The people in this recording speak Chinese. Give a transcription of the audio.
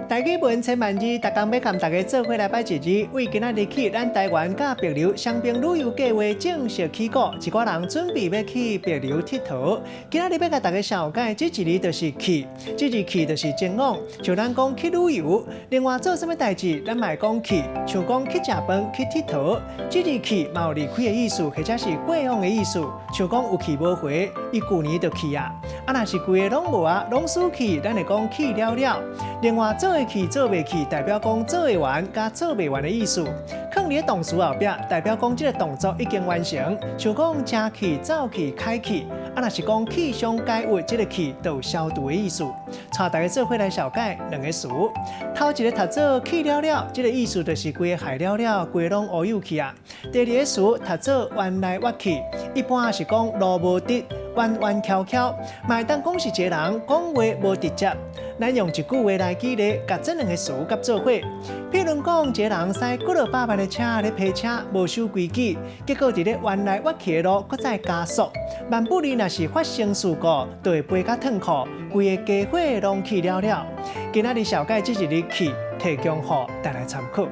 台语文千万字，逐工要和大家做伙来拜一日。为今仔日起，咱台湾甲帛琉双边旅游计划正式起步，一寡人准备要去帛琉佚佗。今仔日要甲大家小解，这一日就是去，这日去就是前往，就咱讲去旅游。另外做什么代志，咱嘛讲去，像讲去食饭、去佚佗。这日去嘛有离开的意思，或者是过往的意思，像讲有去无回，伊旧年就去啊。若是规个拢无啊，拢输去，咱会讲去了了。另外做会去、做袂去，代表讲做会完加做袂完的意思。放伫动词后壁，代表讲这个动作已经完成，像讲正去、走去、开去。若是讲气象解物，这个去就有消毒的意思。带大家做伙来小解两个词。头一个读做去了了，这个意思就是规个害了了，规个拢乌有去啊。第二个词读做弯来弯去，一般是讲路无直。弯弯翘翘，嘛会当讲是一个人讲话无直接。咱用一句话来举例，甲这两个词甲做伙。譬如讲，一个人驶几落百万的车咧批车，无守规矩，结果伫咧弯来弯去的路，搁再加速。万不利若是发生事故，就会飞甲脱裤，规个家伙拢去了了。今仔日小解这一日去，提供予大家参考。